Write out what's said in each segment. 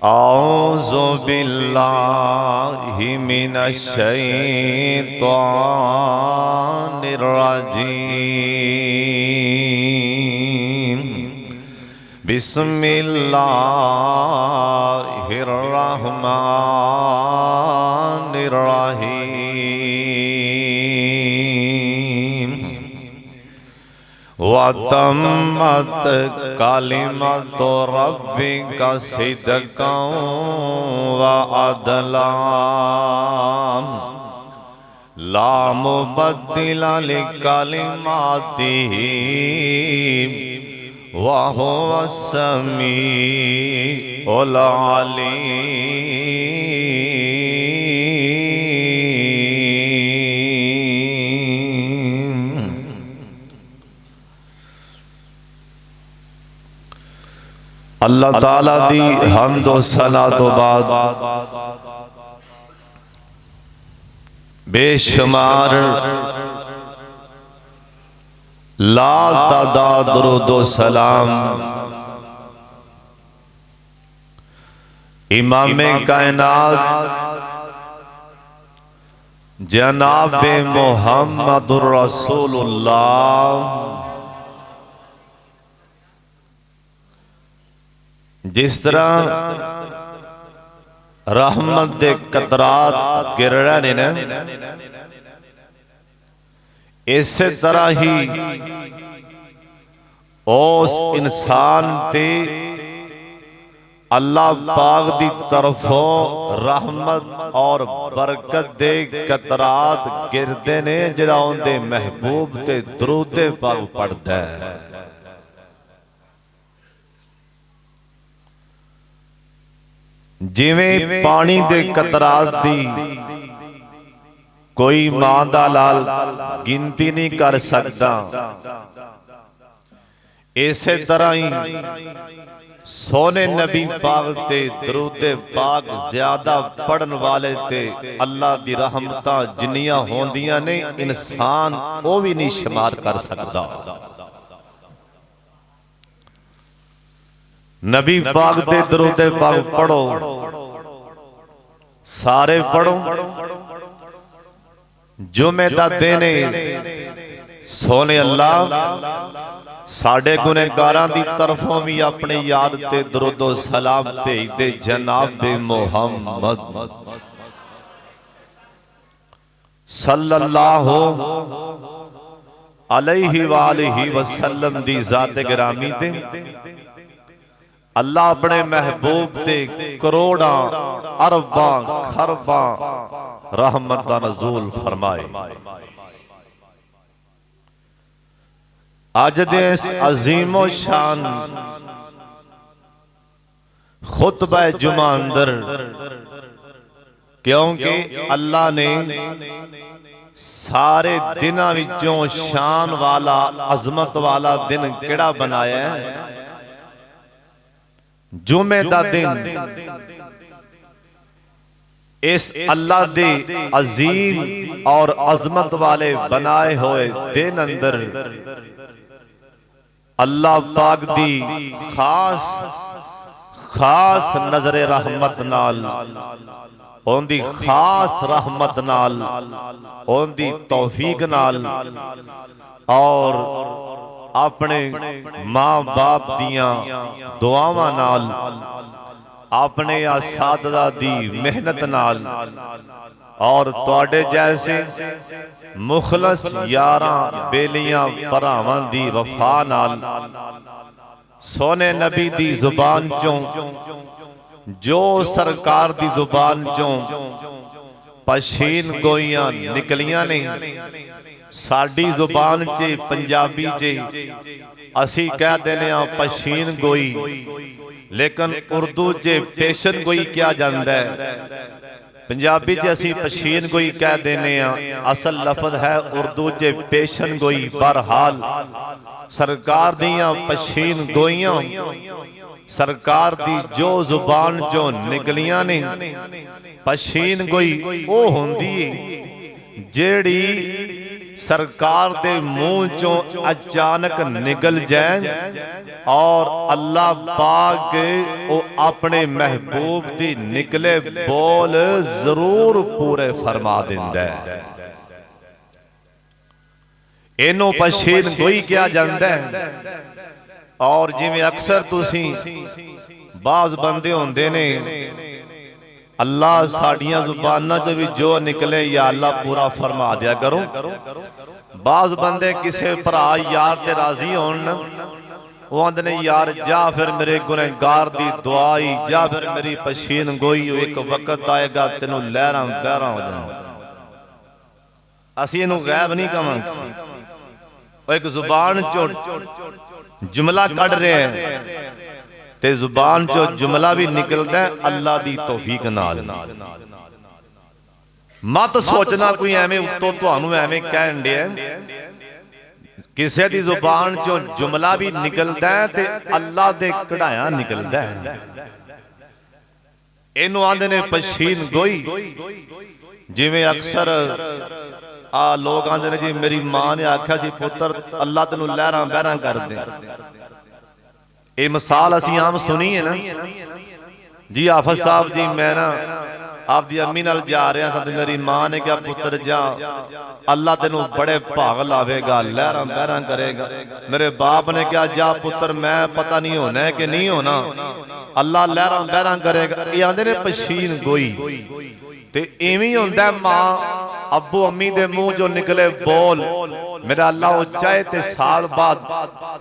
औज़ु बिल्लाहि मिनश्शैतानिर्रजीम। बिस्मिल्लाहिर्रहमानिर्रहीम। वतम्मत कलिमतु रब्बिका सिदक़न व अदला ला मुबद्दिला लिकलिमातिही व हुवस समीउल अलीम। अल्लाह ताला दी हम्द व सना तो बाद बेशुमार ला तादाद दुरूद व सलाम इमाम कायनात जनाब मुहम्मदुर रसूलुल्लाह जिस तरह रहमत दे कतरात गिर रहे ने इसे तरह ही उस इंसान ते अल्लाह पाक दी तरफों रहमत और बरकत दे कतरात गिरदे ने जिहड़ा उनदे महबूब ते दरूद पाक पढ़दा है। जिवें पानी दे कतरात दी कोई मां दा लाल गिनती नहीं कर सकता, इसे तरह ही सोने नबी पाक ते दरूद पाक ज्यादा पढ़न वाले ते अल्लाह दी रहमतां जिन्नियां होंदियां ने इंसान वो भी नहीं शुमार कर सकता। नबी पाक दे दरूद पाक पढ़ो, सारे पढ़ो। जुमे दा दिन सोने अल्लाह साडे गुनहगारां दी तरफों भी अपने याद ते दरूद व सलाम भेज दे जनाब मुहम्मद सल्लल्लाहु अलैहि वालिहि वसल्लम दी जात गिरामी ते अल्लाह अपने महबूब ते करोड़ा अरबा खरबा रहमत दा नज़ूल फरमाए। अज दे इस अजीमो शान खुतबा जुमा अंदर, क्योंकि अल्लाह ने सारे दिनां विचों शान वाला अजमत वाला दिन केड़ा बनाया है? जुमे दा दिन। इस अल्लाह दे अजीम और अजमत वाले बनाए हुए दिन अंदर अल्लाह पाक दी खास खास नजर रहमत नाल, ओंदी खास रहमत नाल, ओंदी तौफीक नाल और अपने मां बाप दियां दुआवां नाल, अपने असातिज़ा दी मेहनत नाल और तुहाडे जैसे मुखलस यारां बेलियां भरावां दी वफा नाल सोने नबी दी जुबान चों जो सरकार दी जुबान चों पशीन गोइयां निकलियां ने, साडी जुबान च पंजाबी च असी कह देने पशीन गोई, लेकिन उर्दू च पेशन गोई क्या जाता है। पंजाबी च असी पशीन गोई कह देने, असल लफज है उर्दू च पेशन गोई। बहरहाल सरकार दियां पशीन गोइयां सरकार दी जो जुबान चो निकलियां ने, पशीन गोई ओ होंदी जेड़ी सरकार दे मुंह चों अचानक निकल जाए और अल्लाह पाक वो अपने महबूब दी निकले बोल जरूर पूरे फरमा दिंदा है। इनू पशीन गोई क्या जांदा है। और जिवें अक्सर तुसी बाज बंदे होंदे ने अल्लाह साड़ियां जुबानां चो भी जो निकले या अल्लाह पूरा फरमा दिया करो। बाज बंदे किसे भरा यार ते राजी होन वो आंदे ने यार जा फिर मेरे गुनहगार दी दुआई जा फिर मेरी पशीन गोई एक वक्त आएगा तेनू लहरां बहरां हो जाना। असीं इहनूं गैब नहीं कहांगे। एक जुबान चो जुमला कढ़ रहे हैं ते जुबान चो जुमला भी निकलता है अल्लाह दी तौफीक नाल। मत सोचना कोई एवें उत्तों तुहानू एवें कहन दिया। किसी दी जुबान चो जुमला भी निकलता है ते अल्लाह दे कढ़ाया निकलता है। इनू आंदे ने पशीन गोई। जिवें अक्सर लोग आंदे ने जी मेरी मां ने आख्या सी पुत्र अल्लाह तेनू लहरां बहरां कर दे। ये मिसाल असी आम सुनी है ना जी। हाफिज साहब जी मैं ना आपकी अम्मी नाल जा रहा सा, मेरी मां ने कहा पुत्र जा अल्लाह तेनू बड़े भाग लावेगा लहरां बहरां करेगा। मेरे बाप ने कहा जा पुत्र मैं पता नहीं होना है कि नहीं होना अल्लाह लहरां बहरां करेगा। ये आंदे ने पशीन गोई। ते इवें ही हुंदा मां अब्बू अम्मी दे मुंह चो निकले बोल मेरा अल्लाह वो चाहे ते साल बाद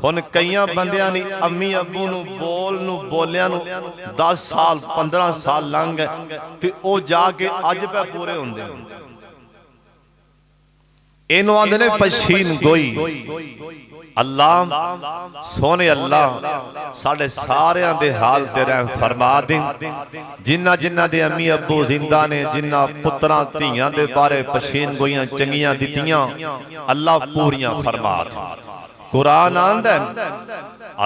हुण कईयां बंदियां नी अम्मी अब्बू नू बोल नू बोलियां नू 10 साल 15 साल लंघ गए ते ओ जाके अज पे पूरे हुंदे। इनू आंदे ने पशीन गोई। अल्लाह सोने अल्लाह साढ़े सारियां दे हाल ते रहम फरमा दे। जिन्ना जिन्ना दे अम्मी अब्बू जिंदा ने जिन्ना पुत्रां धीयां दे बारे पशीन गोइयां चंगियां दित्तियां अल्लाह पूरियां फरमा दे। कुरान आंदा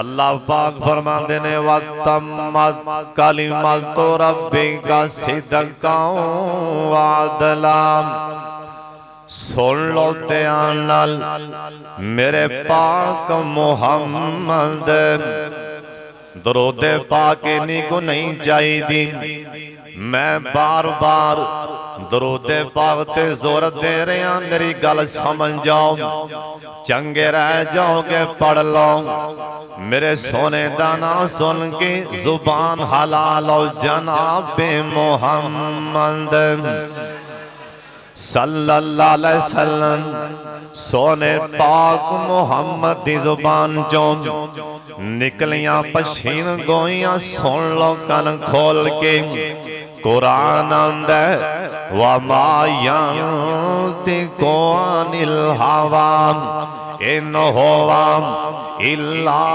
अल्लाह पाक फरमांदे ने वतम्मत कलिमतु रब्बिका सिदक़न व अदला। सुन लो ध्यान नाल मेरे पाक मुहम्मद दरूदे पाक इन्हीं को नहीं चाहिए। मैं बार बार दरूदे पाक ते जोर दे रहा मेरी गल समझ जाओ चंगे रह जाओगे पढ़ लो। मेरे सोने दा नाम सुन के जुबान हला लो जनाबे मुहम्मद सल्लल्लाहु अलैहि वसल्लम। सोने पाक मुहम्मद दी जुबान चो निकलियां पशीन गोइयां सुन लो कन खोल के। कुरान आंदा व मा यंतिकु अनिल हवा इन हुवा इल्ला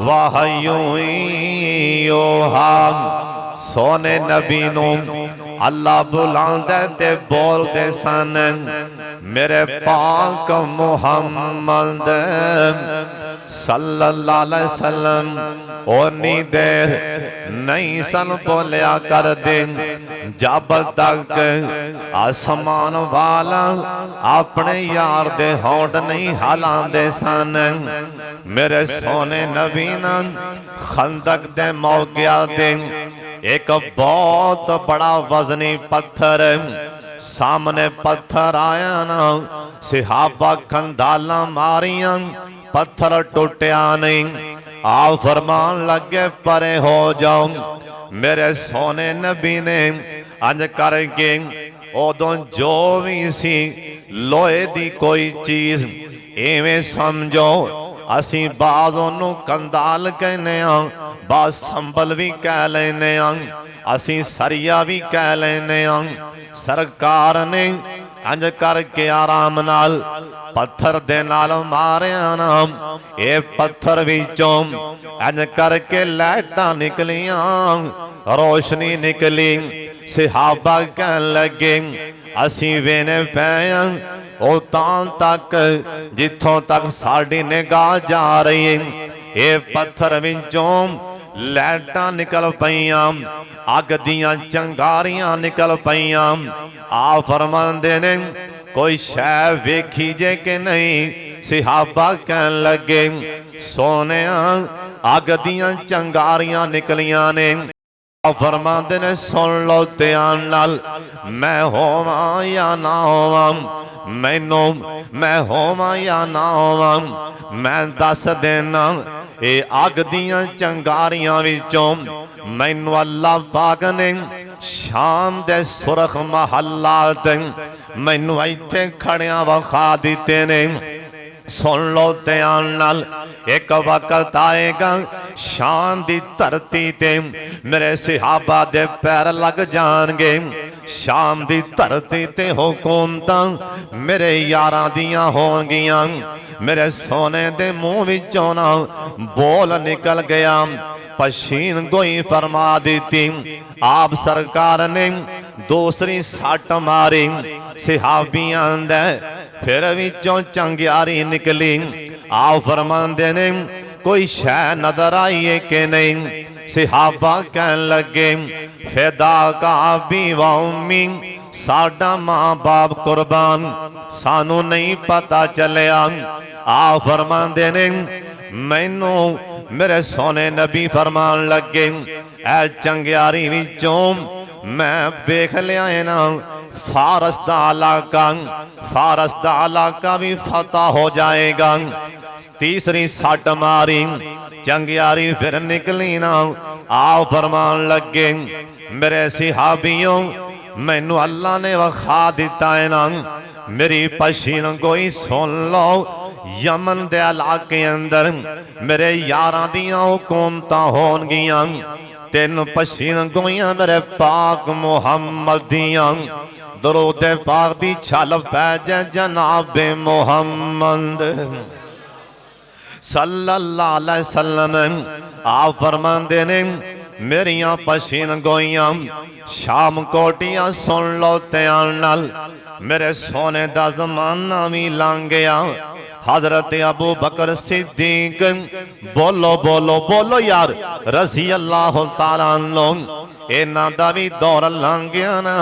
वहयु यूहा। सोने नबी नू अल्लाह बुलांदे ते बोलदे सन मेरे पाक मुहम्मद सल्लल्लाहु अलैहि वसल्लम। ओनी देर नहीं सन बोलिया कर दे जब तक आसमान वाला अपने यार दे होंठ नहीं हिलांदे सन। मेरे सोने नबी ने खंदक दे मौके दे एक बहुत बड़ा वजनी पत्थर सामने पत्थर आया ना सिहाबा कंधाला मारियां पत्थर टूटिया नहीं। आ फरमान लगे परे हो जाओ। मेरे सोने नबी ने अंज करके उदों जो भी सी लोहे दी कोई चीज इवें समझो असी बाज ओनू कंधाल कहने बाज संबल भी कह लेने असी सरिया भी कह लेने। सरकार ने अंज करके आराम नाल पत्थर दे नाल मारिया ना ये पत्थर विचों अंज करके लाइटां निकलियां रोशनी निकली। सिहाबा कह लगे असी वेने पैया उतां तक जिथों तक साड़ी निगाह जा रही है। ये पत्थर विचों लाइटां निकल पईयां अग दियां चंगारियां निकल पईयां। आ फरमांदे ने कोई शै वेखी जे कि नहीं। सिहाबा कहन लगे सोनिया अग दियां चंगारियां निकलियां ने। फरमाते ने सुन लो ध्यान नाल, मैं होवा या ना होवा, मैनू मैं होवा या ना होवा, मैं दस देना ये अग दियां चंगारियां विचों मैनू अल्लाह पाक ने शाम दे सुरख महलात मैनू इत्थे खड़िया वखा दिते ने। सुन लो ध्यान नाल, एक वक्त आएगा शाम दी धरती ते मेरे सिहाबा दे पैर लग जाणगे। शाम दी धरती ते हुकूमतां मेरे यारां दियां होणगियां। मेरे सोने दे मुंह विचों ना बोल निकल गया, पशीन गोई फरमा दी। आप सरकार ने दूसरी सट मारी सिहाबियां दे फिर विचों चंगियारी निकली। आओ फरमांदे ने कोई शै नजर आई है कि नहीं। सिहाबा कहन लगे फिदा का भी वाउमी, साडा मां बाप कुर्बान, सानू नहीं पता चलिया। आओ फरमांदे ने मैनू मेरे सोने नबी फरमान लगे ऐ चंगियारी विचों मैं वेख लिया है ना फारस दा इलाका, फारस दा इलाका भी फतह हो जाएगा। तीसरी सट मारी चंगियारी फिर निकली ना। आओ फरमान लगे मेरे सिहाबियों मैनू अल्लाह ने वखा दिता है ना। मेरी पशीन गोई सुन लो, यमन दे इलाके अंदर मेरे यारां दियां हुकूमतां होणगियां। तीन पशीन गोइयां मेरे पाक मुहम्मद दियां। दरूद पाक दी छल पै जाए जनाबे मुहम्मद सल्लल्लाहु अलैहि वसल्लम। आप फरमांदे ने मेरियां पशीन गोइयां शाम कोटियां सुन लो ध्यान नाल, मेरे सोने दा जमाना भी लंघ गया। हजरत अबू बकर सिद्दीक बोलो बोलो बोलो यार रज़ी अल्लाह तआला अन्हु, इन्हां दा भी दौर लंघ गया ना।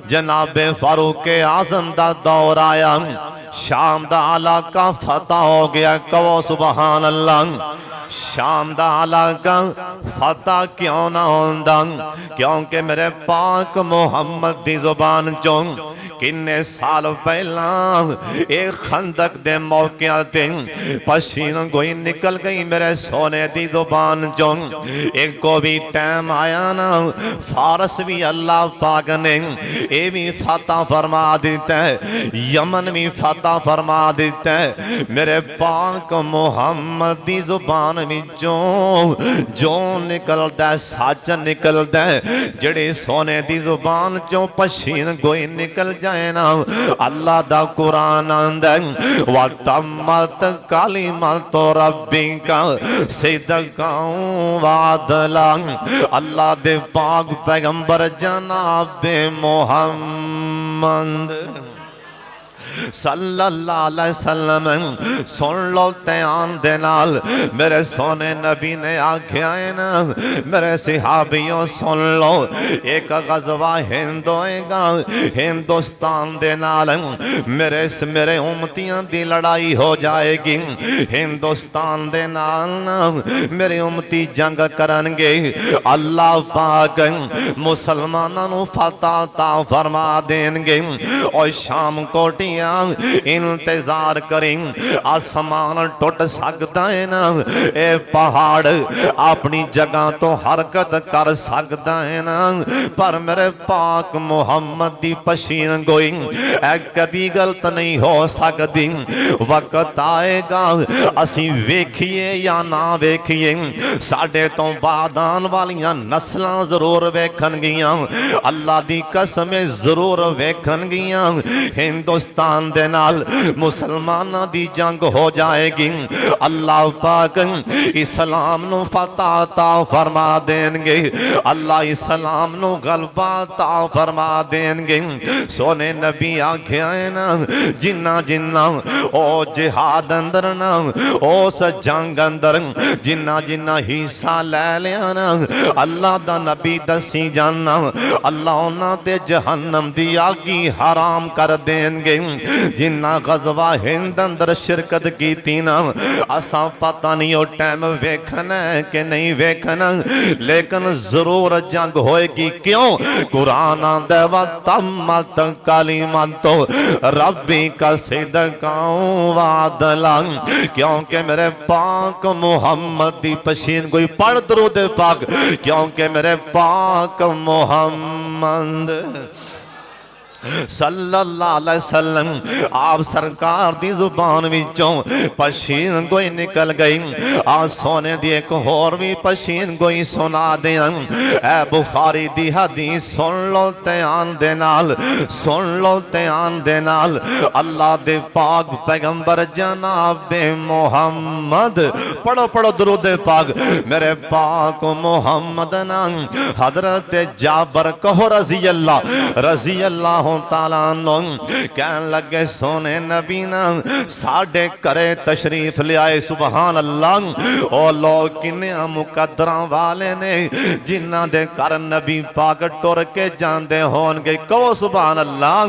जनाबे फारूक आजम दा दौर आया, शाम दा इलाका फतह हो गया। कहो सुभान अल्लाह। शाम दा इलाका फतह क्यों ना होंदा, क्योंकि मेरे पाक मुहम्मद दी जुबान चों किन्ने साल पहला एक खंदक दे मौके ते पसीना गोई निकल गई मेरे सोने दी जुबान चों। एक को भी टाइम आया ना फारस भी अल्लाह पाक ने ये भी फतह फरमा दिता है, यमन भी फतह फरमा दिता है। मेरे पाक मुहम्मद दी जुबान विचों जो निकलदा सच निकलदा है। जेड़ी सोने दी जुबान चों पसीन गोई निकल जाए ना, अल्लाह दा कुरान आंदा व तम्मत कलिमतु रब्बिका सिद्क़न व अदला। अल्लाह दे पाक पैगंबर जनाबे मुहम्मद सल्लल्लाहु अलैहि वसल्लम। सुन लो ध्यान दे नाल, मेरे सोने नबी ने आख्या है ना मेरे सिहाबियों सुन लो, एक गज़वा हिंद होएगा हिंदुस्तान दे नाल। मेरे उम्मतियां दी लड़ाई हो जाएगी हिंदुस्तान दे नाल, मेरे उम्मती जंग करनगे। अल्लाह पाक मुसलमानां नूं फतह ता फरमा देंगे। और शाम कोटियां इंतजार करें, आसमान टुट सकता है ना, ए पहाड़ अपनी जगह तो हरकत कर सकता है ना, पर मेरे पाक मुहम्मद दी पशीन गोई कदी गलत नहीं हो सकती। वक्त आएगा असी वेखिए या ना वेखिए, साडे तो बाद आने वालियां नस्लां जरूर वेखणगियां, अल्लाह दी कसम जरूर वेखणगियां। हिंदुस्तान दे नाल मुसलमानां दी जंग हो जाएगी। अल्लाह पाक इस्लाम नू फतह ता फरमा देंगे, अल्लाह इस्लाम नू गलबा ता फरमा देंगे। सोने नबी आख्या है ना जिन्ना जिन्ना ओ जिहाद अंदर ना उस जंग अंदर जिन्ना जिन्ना हिस्सा ले लिया ना, अल्लाह दा नबी दसी जाना अल्लाह उन्हां ते जहन्नम दी आगी हराम कर देंगे। जिन्ना गज़वा हिंद अंदर शिरकत की थी ना, असा पता नहीं वो टाइम वेखना कि नहीं वेखना, लेकिन जरूर जंग होएगी। क्यों? कुरान आंदा वा तम्मत कलिमतो रब्बी का सिदकाओ वादला, क्योंकि मेरे पाक मुहम्मद दी पशीन कोई पढ़ दरूद पाक, क्योंकि मेरे पाक मुहम्मद सल्लल्लाहु अलैहि वसल्लम आप सरकार दी जुबान विचों पशीन गोई निकल गई। आ सोने दी एक होर भी पशीन गोई सुना दें। ए बुखारी दी हदीस सुन लो ध्यान दे नाल, सुन लो ध्यान दे नाल। अल्लाह दे पाक पैगंबर जनाबे मोहम्मद, पढ़ो पढ़ो दुरूद पाक, मेरे पाक मोहम्मद ना हजरत जाबर कहो रजी अल्लाह ताला कहन लगे सोने नबी ना साडे घरे तशरीफ ले आए। सुबहान अल्लाह। ओ लोग किन्ने मुकद्दरा वाले ने जिन्हां दे घर नबी पाक टुर के जांदे होणगे, कहो सुबहान अल्लाह।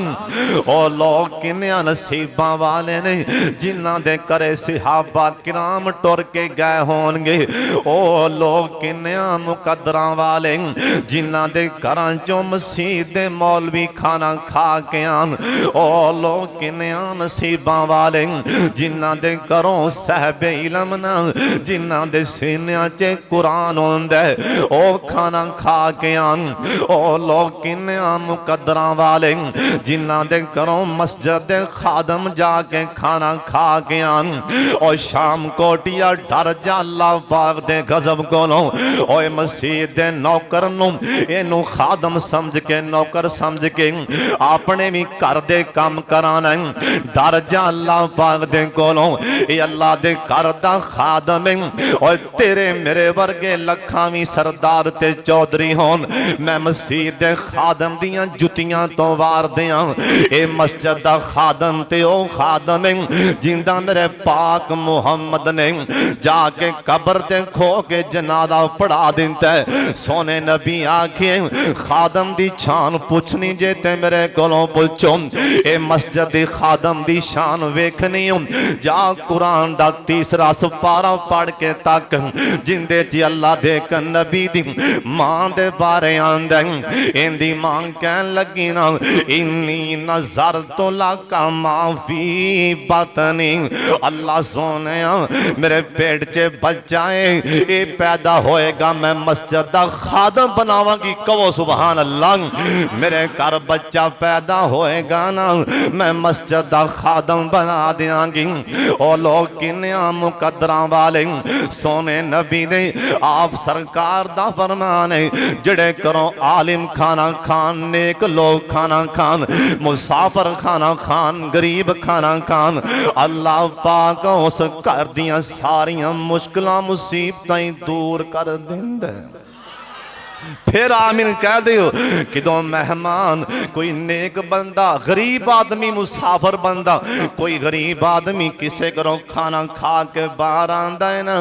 ओ लोग किन्ने नसीबां वाले ने जिन्हां दे घरे सहाबा किराम टुर के गए होणगे। ओ लोग किन्ने मुकद्दरा वाले जिन्हां दे घरां चों मसीह दे मौलवी खाना खा के आन। ओ लोग किन्ने नसीबां वाले जिन्हां दे घरों साहबे इलम ना, जिन्हां दे सीनियां च कुरान होंदा ओ खाना खा के आन। ओ लोग किन्ने मुकद्दरा वाले जिन्हां दे घरों मस्जिद दे खादम जाके खाना खा के आन। ओ शाम कोटिया डर जा अल्लाह पाक दे गजब कोलों। ओए मसीह दे नौकर नूं इनू खादम समझ के नौकर समझ के अपने भी घर दे काम कराना, डर जा अल्लाह पाक दे कोलों। ये अल्लाह दे घर दा खादम है। और तेरे मेरे वर्गे लखां भी सरदार ते चौधरी होन, मैं मसीह दे खादम दियां जुतियां तो वार दियां। ए मस्जिद दा खादम ते ओ खादम है जिंदा मेरे पाक मुहम्मद ने जाके कब्र ते खो के जनाजा पढ़ा दिता है। सोने नबी आखे खादम दी शान पुछनी जे ते मेरे कोलों पुछो। ए मस्जिद दी खादम दी शान वेखनी जा कुरान दा तीसरा सुपारा पढ़ के तक जिंदे च अल्लाह दे नबी दी मां दे बारे आंदा। इंदी मां कहन लगी ना इन्नी नजर तो लाका माफी बतनी, अल्लाह सोने मेरे पेट च बच्चा है ये पैदा होएगा मैं मस्जिद दा खादम बनावांगी, कहो सुभान अल्लाह। मेरे घर बच्चा पैदा होएगा ना मैं मस्जिद दा खादम बना देंगी। ओ लोग किन्ने मुकद्दरा वाले सोने नबी ने आप सरकार दा फरमान है जड़े करो आलिम खाना खान, नेक लोग खाना खान, मुसाफिर खाना खान, गरीब खाना खान, अल्लाह पाक उस घर दियां सारियां मुश्किलां मुसीबतां दूर कर देंदा। फिर आमीन कह दियो कि दो मेहमान कोई नेक बंदा, गरीब आदमी, मुसाफिर बंदा, कोई गरीब आदमी किसे घरों खाना खा के बाहर आंदा है ना,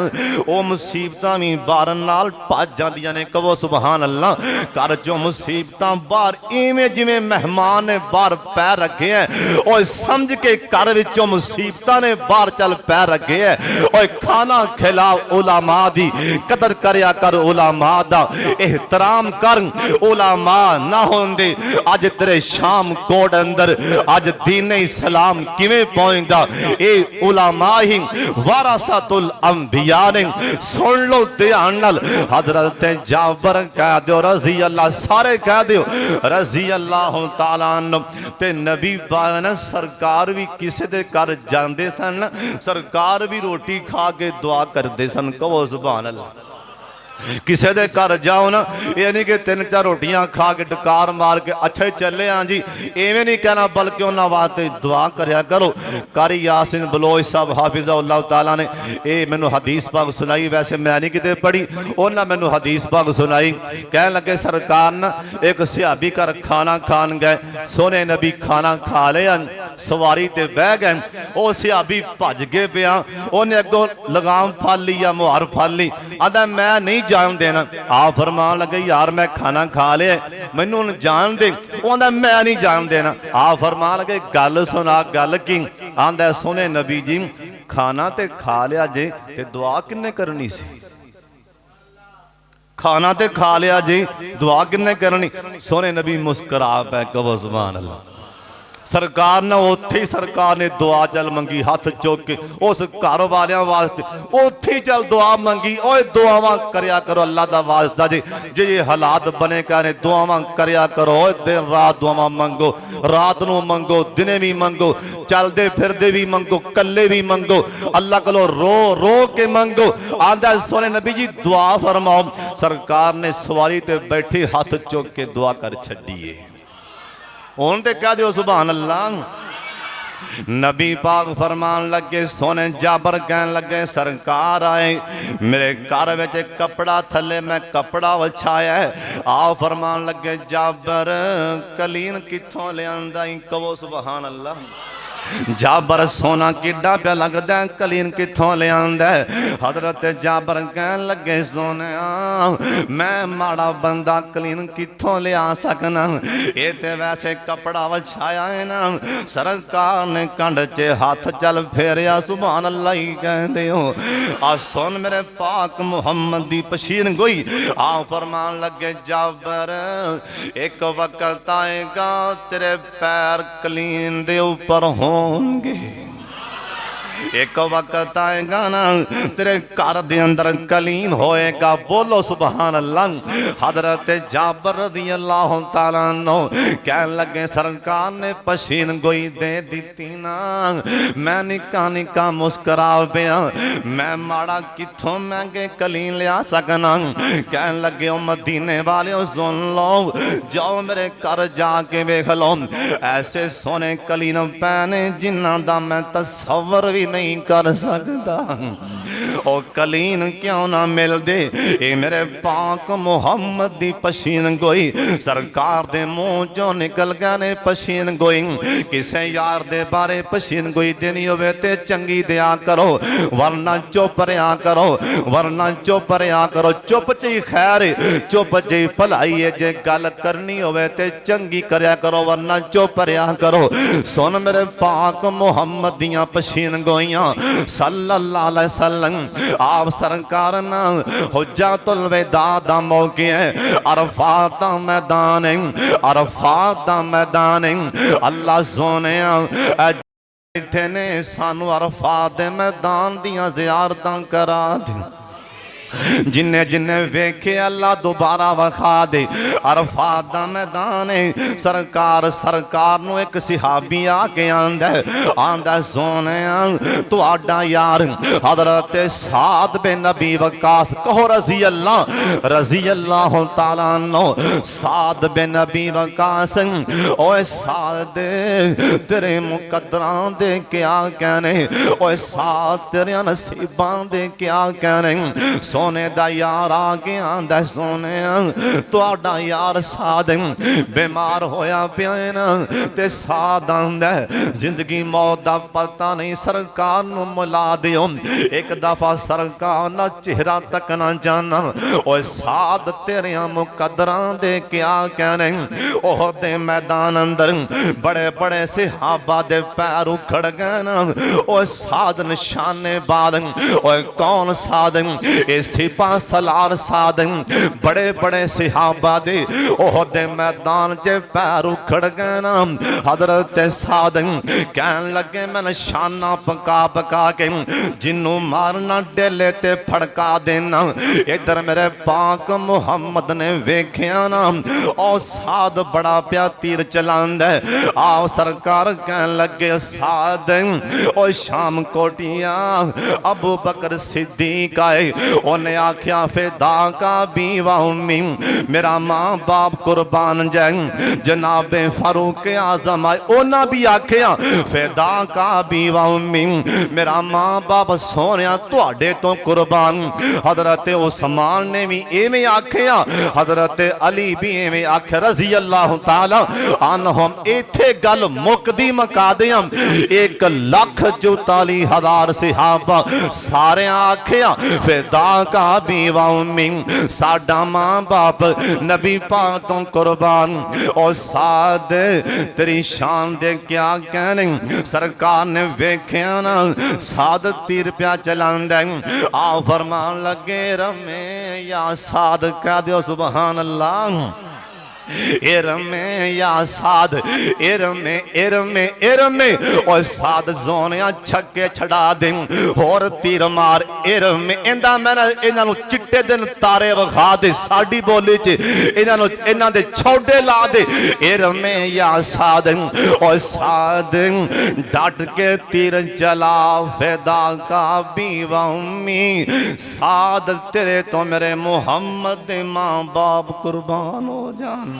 वो मुसीबतां भी बाहर नाल भज जांदियां ने, कहो सुभान अल्लाह। घर चों मुसीबतां बाहर इवें जिवें मेहमान ने बाहर पैर रखे है, और समझ के घर विचों मुसीबतां ने बाहर चल पैर रखे है। और खाना खिला उलमा दी कदर करया कर, उलमा दा एहतराम कर। उलमा ना होंदे अज तेरे शाम कोट अंदर अज दीन इस्लाम किवें पहुंचदा। ए उलमा ही वारसातुल अंबिया ने। सुन लो ध्यान नाल, हजरत जाबर कह दो रजी अल्लाह, सारे कह दो रजी अल्लाह तआला अन्हु। ते नबी पाक ने सरकार भी किसे दे घर जांदे सन, सरकार भी रोटी खा के दुआ करदे सन, कहो सुभान अल्लाह। किसी के घर जाओ ना, ये नहीं कि 3-4 रोटियां खा के डकार मार के अच्छा चले हाँ जी, इवें नहीं कहना, बल्कि उन्होंने वास्ते दुआ करया करो। कारी यासिन बलोच साहब हाफिज़हुल्लाह ताला ने ये मैनू हदीस पाक सुनाई, वैसे मैं नहीं किते पढ़ी, उन्होंने मैनू हदीस पाक सुनाई। कह लगे सरकार ना एक सहाबी घर खाना खान गए, सोने नबी खाना खा लिया, सवारी ते बह गए, वो सहाबी भज के पिया, उन्हें अगों लगाम फल ली या मुहार फल ली, आंदा मैं नहीं जान देना। आप फरमान लगे यार मैं खाना खा लिया, मैनू जान दे। आंदा मैं नहीं जान देना। आ फरमान लगे गल सुना, गल की? आंदा सोने नबी जी खाना ते खा लिया जे ते दुआ किन्ने करनी सी? खाना ते खा लिया जी, दुआ किन्ने करनी? सोने नबी मुस्करा पे कहो सुभान अल्लाह। सरकार ने उत्थे ही सरकार ने दुआ चल मंगी, हाथ चुक के उस घर वालियां वास्ते उत्थे ही चल दुआ मंगी। ओए दुआवां करया करो अल्लाह दा वास्ता जी, जे ये हालात बने कहने दुआवां करया करो। दिन रात दुआवां मंगो, रात नूं मंगो, दिने भी मंगो, चलदे फिरदे भी मंगो, कल्ले भी मंगो, अल्लाह कोलों रो रो के मंगो। आंदा सोने नबी जी दुआ फरमाओ। सरकार ने सवारी ते बैठी हाथ चुक के दुआ कर छड्डीए। हुण ते कह दियो सुभान अल्लाह। नबी पाक फरमान लगे, सोने जाबर कहन लगे सरकार आए मेरे घर विच कपड़ा थले मैं कपड़ा वछाया है। आओ फरमान लगे जाबर कलीन किथों लियांदा? कहो सुभान अल्लाह। जाबर सोना किड्डा पे लगदा है, कलीन किथों लियांदा है? हजरत जाबर कहन लगे सोने मैं माड़ा बंदा कलीन किथों लिया सकना? ये ते वैसे कपड़ा वछाया है ना। सरकार ने कंध च हाथ चल फेरिया, सुभान अल्लाह ही कहते हो। आ सुन मेरे पाक मुहम्मद दी पशीन गोई। आ फरमान लगे जाबर एक वक्त आएगा तेरे पैर कलीन दे ऊपर होंगे, एक वक्त आएगा ना तेरे घर दे अंदर कलीन होएगा। बोलो सुभान अल्लाह। हजरत जाबर रज़ी अल्लाह तआला अन्हु कहन लगे सरकार ने पशीन गोई दे दी ना, मैं निका निका मुस्करा पिया, मैं माड़ा किथों महंगे कलीन लिया सकना? कहन लगे ओ मदीने वाले सुन लो, जाओ मेरे घर जाके वेख लो, ऐसे सोने कलीन पैने जिन्हां दा मैं तसव्वुर भी नहीं कर सकता। ओ कलीन क्यों ना मिल दे? ए मेरे पाक मुहम्मद दी पशीन गोई सरकार दे मुंह चों निकल गए ने पशीन गोई। किसे यार दे बारे पशीन गोई देनी होवे ते चंगी दिया करो, वरना चुप रहा करो, वरना चुप रहा करो। चुप च ही खैर, चुप च ही भलाई है। जे गल करनी होवे ते चंगी करया करो, वरना चुप रहा करो। सुन मेरे पाक मुहम्मद दियां पशीन गोइयां सल्लल्लाहु अलैहि वसल्लम। आप सरकार ना हुज्जतुल विदा दा मौके है, अरफात दा मैदान है, अरफात दा मैदान है। अल्लाह सोने बैठे ने सानू अरफात दे मैदान दियां ज़ियारतां करा दी। जिन्ने जिन्ने वेखे अल्लाह दोबारा वखा दे। अरफात दा मैदान है। सरकार नू एक सिहाबी आके आंदा सोने तुहाडा यार हजरत साद बिन नबी वकास, कहो रजी अल्लाह तआला अन्हु। साद बिन नबी वकास, ओए साद तेरे मुकद्दरां दे क्या कहने, ओए साद तेरे नसीबां दे क्या कहने। सोने दा यार आके आंदा सोने तुहाडा यार साद बीमार होया पिया ना, ते साद आंदा जिंदगी मौत दा पता नहीं, सरकार नू मिला दियो। एक दफा सरकार ना चेहरा तक ना जाना। ओए साद तेरे मुकद्दरां दे क्या कहने। ओह दे मैदान अंदर बड़े बड़े सहाबा दे पैर उखड़ गए ना। ओए साद निशाने बाद, ओए कौन साद? सिपा सलार साद बड़े बड़े सहाबा दे ओह दे मैदान च पैर उखड़ गए ना। हजरत साद कहन लगे मैं निशाना पका पका के जिन्नू मारना डेले ते फड़का देना। इधर मेरे पाक मुहम्मद ने वेख्या ना, ओ साद बड़ा प्या तीर चलांदा है। आओ सरकार कहन लगे साद ओ शाम कोटिया अबू बकर सिद्दीक आए, उन्हें आख्या फिदा का बीवा उम्मी, मेरा माँ बाप कुर्बान जाए। जनाबे फारूक आजम आए, उन्हें भी आख्या फिदा का बीवा उम्मी, मेरा माँ बाप सोनिया तुहाडे तो कुर्बान। हजरत उस्मान ने भी एवें आख्या, हजरत अली भी एवें आख्या रजी अल्लाह तआला अन्हुम। इत्थे गल मुकदी मका दियां। 1,44,000 सहाबा सारे आख्या फिदा का भी वाउमी साडा मां बाप नबी पाक तो कुर्बान और साद तेरी शान दे क्या कहने सरकार ने वेख्या ना साद तीर प्या चलांदा आ फरमान लगे रमे या साद कह दियो सुभान अल्लाह इरमे या साद इरमे इरमे इरमे और साद जोनिया छक्के छड़ा दे और तीर मार इरमे इंदा मैंने इन्हां चिट्टे दिन तारे विखा दे साडी बोली च इन्हां दे छौडे ला दे इरमे या साद और साद डट के तीर चला फिदा का बीवामी साद तेरे तो मेरे मोहम्मद माँ बाप कुर्बान हो जान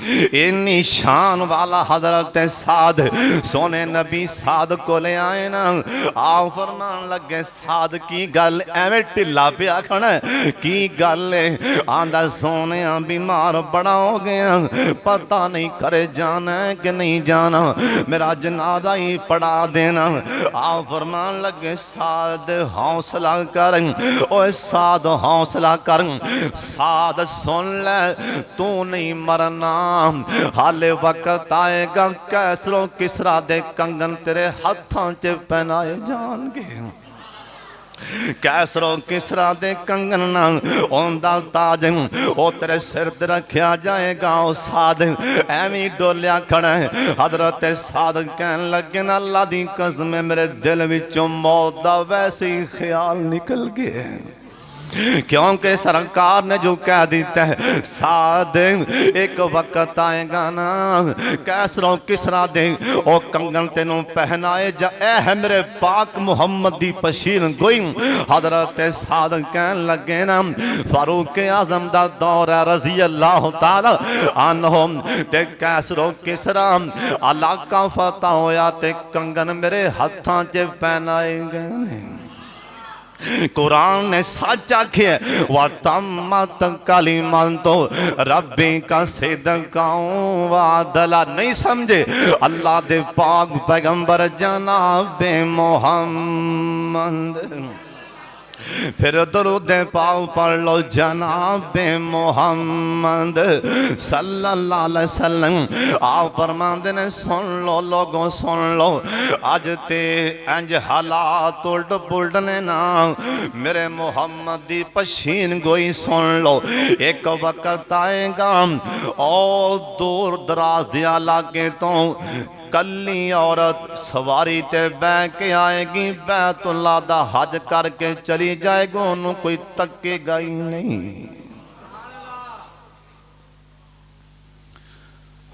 इन्नी शान वाला हजरत साद सोने नबी साद को ले आए ना आओ फरमान लगे साद की गल एवें ढिला पिया खड़ा की गल आंदा सोने बीमार बड़ा हो गया पता नहीं करे जाना है कि नहीं जाना मेरा जनाजा ही पड़ा देना आओ फरमान लगे साद हौसला कर ओए साद हौसला कर साद सुन ले तू नहीं मरना हाले वक्त आएगा कैसरों किसरा दे कंगन तेरे हाथों च पहनाए जाएंगे कैसरों किसरा दे कंगन ना ओंदा ताज ओ तेरे सिर ते रखा जाएगा ओ साद एवं डोलिया खड़ा है हजरत साद कहन लगे ना अल्लाह दी कसम मेरे दिल विचों मौत दा वैसे ही ख्याल निकल गया क्योंकि सरकार ने जो कह दिया है साद एक वक्त आएगा ना कैसरों किसरा दे ओ कंगन तेनों पहनाए जा ए है मेरे पाक मुहम्मद दी पशीन गोई हजरत साद कहन लगे ना फारूक आजम दा दौर है रजी अल्लाह ताला अन्हु ते कैसरों किसरा इलाका फतह होया ते कंगन मेरे हाथां च पहनाए गए कुरान ने सच आखे व तम्मत कलिमतो रब्बी का सिद्क़ाउ व अदला नहीं समझे अल्लाह दे पाक पैगंबर जनाब मोहम्मद फिर दरूद पाक पढ़ लो जनाब मोहम्मद सल्लल्लाहु अलैहि वसल्लम आप फरमाते ने सुन लो लोगों सुन लो अज ते इंज हालात उल्ट पुल्ट ने ना मेरे मोहम्मद दी पशीन गोई सुन लो एक वक्त आएगा और दूर दराज दे इलाके तो कली औरत सवारी ते बह के आएगी बैतुल्लाह दा हज करके चली जाएगी उन्होंने कोई तकेगा ही नहीं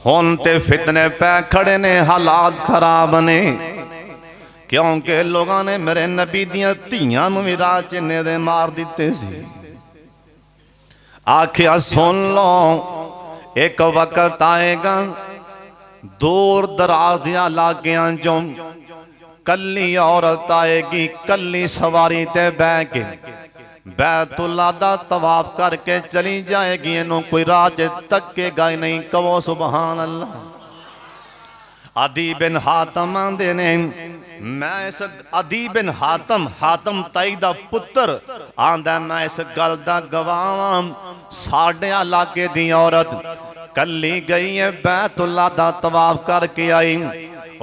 हुण ते फितने पै खड़े ने हालात खराब ने क्योंकि लोगों ने मेरे नबी दियां धीआं नूं भी राह चिन्ने दे मार दिते सी आखिया सुन लो एक वक्त आएगा दूर दराज दिया लागियां जो कली औरत आएगी कली सवारी ते बह के बैतुल्लाह दा तवाफ करके चली जाएगी इन्हों कोई राह च तकेगा ही नहीं कहो सुभान अल्लाह अदी बिन हातम आंदे ने मैं इस अदी बिन हातम ताई दा पुत्र आंदा मैं इस गल दा गवाह साडे इलाके दी औरत कली गई है बैतुल्लाह दा तवाफ करके आई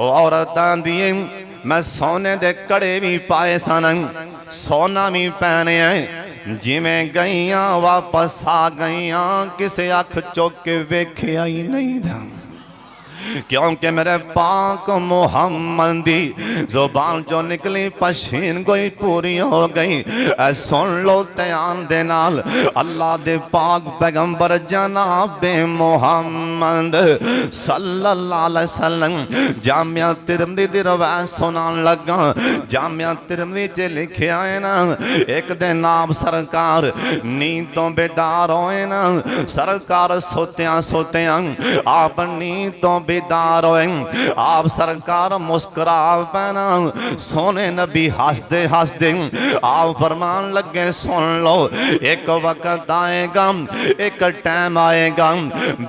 औरत आंदी मैं सोने दे कड़े भी पाए सन सोना भी पहने जिमें गईयां वापस आ गईयां किसे अख चुक के वेख्या ही नहीं था क्योंकि मेरे पाक मोहम्मद दी जुबान जो निकली पशीन कोई पूरी हो गई सुन लो ध्यान दे नाल अल्लाह दे पाक पैगंबर जनाब मोहम्मद सल्लल्लाहु अलैहि वसल्लम जामिया तिरमिज़ी दी रवायत सुनान लगा जामिया तिरमिज़ी च लिखिया है ना एक दिन आप सरकार नींद तो बेदार होए ना सरकार सोतियां सोतियां आप नींद तो बेदार होए। आप सरकार मुस्कुरा पैना, सोने नबी हसदे हसदे आप फरमान लगे सुन लो, एक वक्त आएगा, एक टाइम आएगा,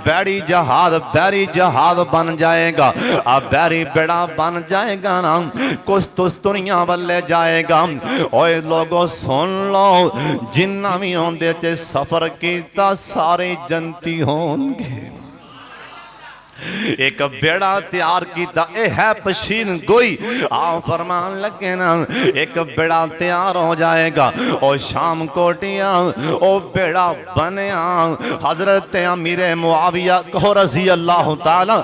बैरी जहाज बन जाएगा। अब बैरी बेड़ा बन जाएगा ना, कुछ तो दुनिया वाले जाएगा। ओए लोगो सुन लो, जिन्ना भी होंदे च सफर कीता सारे जनती होंगे। एक बेड़ा तैयार किया, ए है पशीन गोई। आओ फरमान लगे ना, एक बेड़ा तैयार हो जाएगा। और शाम कोटिया ओ बेड़ा बनया। हजरत अमीर मुआविया कहो रजी अल्लाह ताला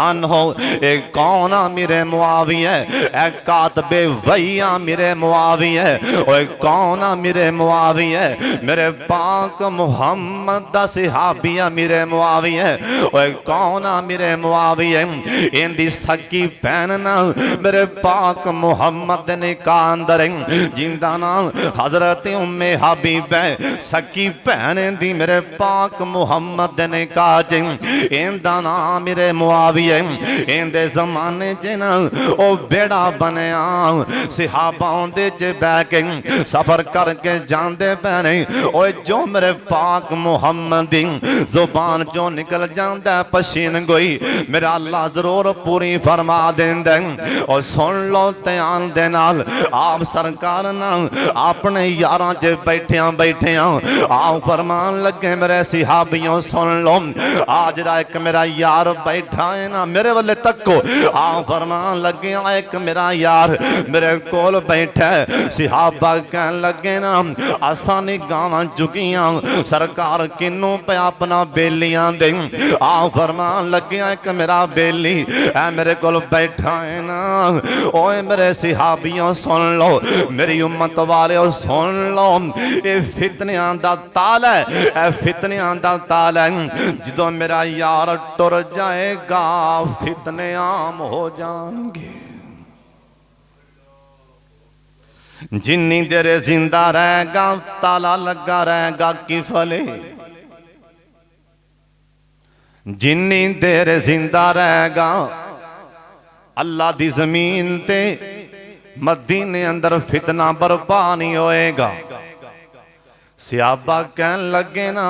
अन्हो, एक कौन अमीर मुआविया, एक कातबे वैया अमीर मुआविया, और कौन अमीर मुआविया, मेरे पाक मुहम्मद दा सहाबी अमीर मुआविया, और कौन अमीर मुआविया, इंदी सकी भैन ना मेरे पाक मुहम्मद ने कांदर, जिंदा नाम हजरत उम्मे हबीब है, सकी भैन दी मेरे पाक मुहम्मद ने काज, इंदा नाम मेरे मुआविया। इंदे जमाने च ना ओ बेड़ा बनया, सहाबा दे च बह के सफर करके जाते पैने। ओए जो मेरे पाक मुहम्मद दी जुबान चो निकल जाता पशीन गोई, मेरा अल्लाह जरूर पूरी फरमा देंदे। और सुन लो ध्यान दे नाल, आप सरकार ना अपने यारां च बैठिया आप फरमान लगे मेरे सहाबियों सुन लो, आज एक मेरा यार बैठा है ना, मेरे वाले तको। आप फरमान लगे एक मेरा यार मेरे कोल बैठा है। सहाबा कहन लगे ना, आसानी गावां चुकियां सरकार किनू पे अपना बेलियां दे। आप फरमान लगे एक मेरा बेली है मेरे को बैठा है ना। ओए मेरे सहाबियों सुन लो, मेरी उम्मत वाले सुन लो, ये फितनियां दा ताल है, ये फितनियां दा ताल है। जो मेरा यार टुर जाएगा फितने आम हो जाएंगे। जिन्नी देर जिंदा रहेगा ताला लगा रहेगा कि फले, जिन्नी देर जिंदा रहेगा अल्लाह दी जमीन ते मदीने अंदर फितना बर्पा नहीं होएगा। सहाबा कहन लगे ना,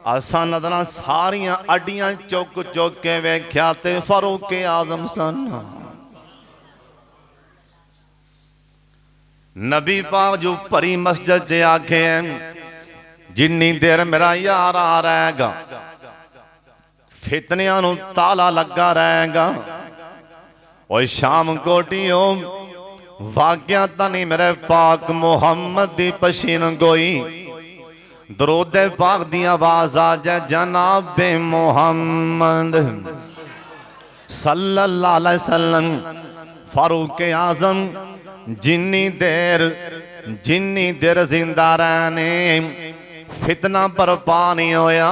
असा नजर सारियां अड्डियां चुक चुक के वेख्या ते फारूक आजम सन। नबी पाक जो भरी मस्जिद च आखे, जिन्नी देर मेरा यार आ रहेगा फितनियां नू ताला लगा रहेगा। और शाम कोटियो वाक्या तनी मेरे पाक मुहम्मद दी पशीन गोई, दरूद पाक दी आवाज आ जाए, जनाबे मुहम्मद सल्लल्लाहु अलैहि वसल्लम। फारूक आजम जिन्नी देर जिंदा रहने फितना बर्पा नहीं होया।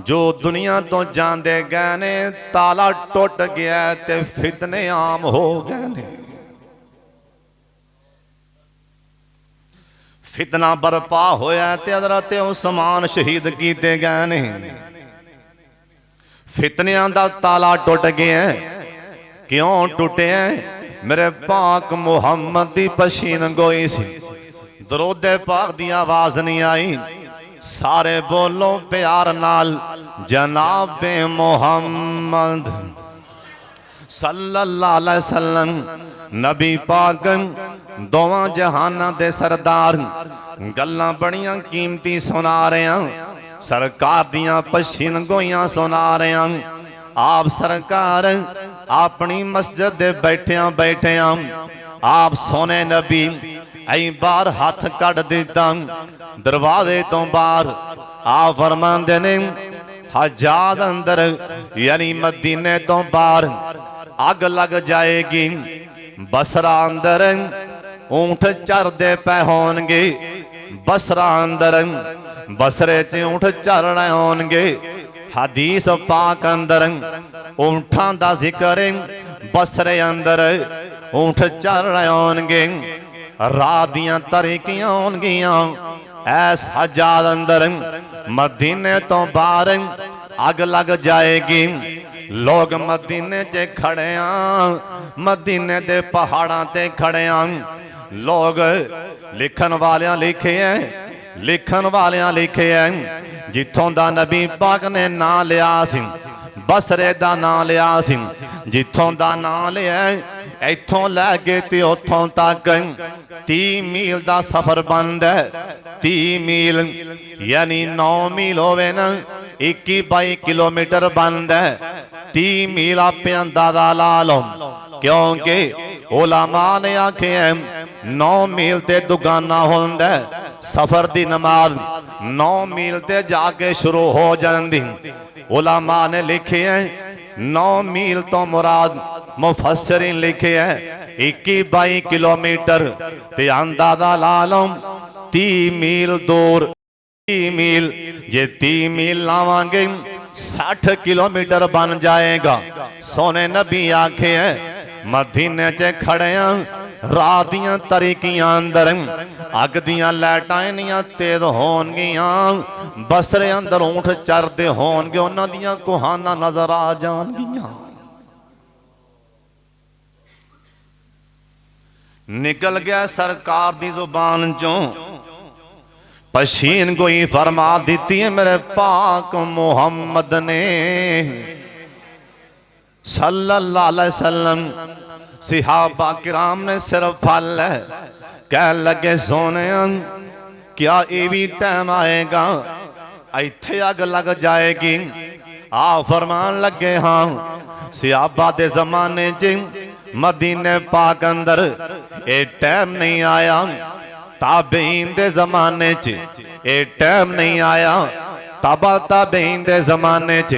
जो दुनिया तो जाते गए ने ताला टुट गया ते फितने आम हो गए ने। फितना बर्पा होया ते हज़रत उस्मान शहीद किए गए ने। फितनियां दा ताला टुट गया, क्यों टुटे? मेरे पाक मुहम्मद दी पशीन गोई सी, दरूद पाक दी आवाज नहीं आई। सारे बोलो प्यार नाल, जनाबे मुहम्मद सल्लल्लाहु अलैहि वसल्लम। नबी पाक दोवां जहानां दे सरदार गल्लां बड़ियां कीमती सुना रहे हैं, सरकार दियां पशीन गोइयां सुना रहे हैं। आप सरकार अपनी मस्जिद दे बैठिया आप सोने नबी आई बार हाथ कट दिता दरवाजे तो बाहर। आप फरमांदे ने हजाद अंदर यानी मदीने तो बाहर अग लग जाएगी। बसरा अंदर ऊंट चरदे पे होणगे, बसरा अंदर बसरे च ऊंट चर रहे होणगे। हदीस पाक अंदर ऊंठां दा जिक्र, बसरे अंदर ऊंट चर रहे होणगे। रात दियां तरीकियां होणगियां। ऐस हजाद अंदर मदीने तो बाहर अग लग जाएगी। लोग मदीने च खड़े मदीने दे पहाड़ां ते खड़े लोग लिखन वालियां लिखे हैं लिखन वालियां लिखे हैं जिथों दा नबी पाक ने नां लिया सी बसरे दा नां लिया सी जिथों दा नां लिया इथों लैके ते उथों तक 30 मील दा सफर बंद है 30 मील यानी 9 मील होवे ना 21-22 किलोमीटर बंद है 30 मील आपे अंदाजा ला लो क्योंकि उलमा ने आखे 9 मील ते दुगाना होंदा सफर दी नमाज 9 मील ते जाके शुरू हो जाती उलमा ने लिखे हैं 9 मील तो मुराद मुफस्सिरीन लिखे है 21-22 किलोमीटर ते अंदाजा ला लो 30 मील दूर 30 मील जे 30 मील लावांगे 60 किलोमीटर बन जाएगा सोने नबी आखे है मदीने च खड़े रात दियां तरीकियां अंदर अग दियां लाइटां इन्नियां तेज होणगियां बसरे अंदर ऊंट चरदे होणगे उन्हां दियां कुहाना नजर आ जाणगियां निकल गया सरकार दी जुबान चों पशीन गोई फरमा दी है मेरे पाक मुहम्मद ने सल्लल्लाहु अलैहि वसल्लम सिहाबा किराम ने सिर्फ फल कह लगे सोने क्या ये भी टाइम आएगा इत्थे अग लग जाएगी आ फरमान लगे हाँ सिहाबा दे जमाने च मदीने पाक अंदर ये टाइम नहीं आया ताबीन दे जमाने च ये टाइम नहीं आया तबा ताबीन दे जमाने च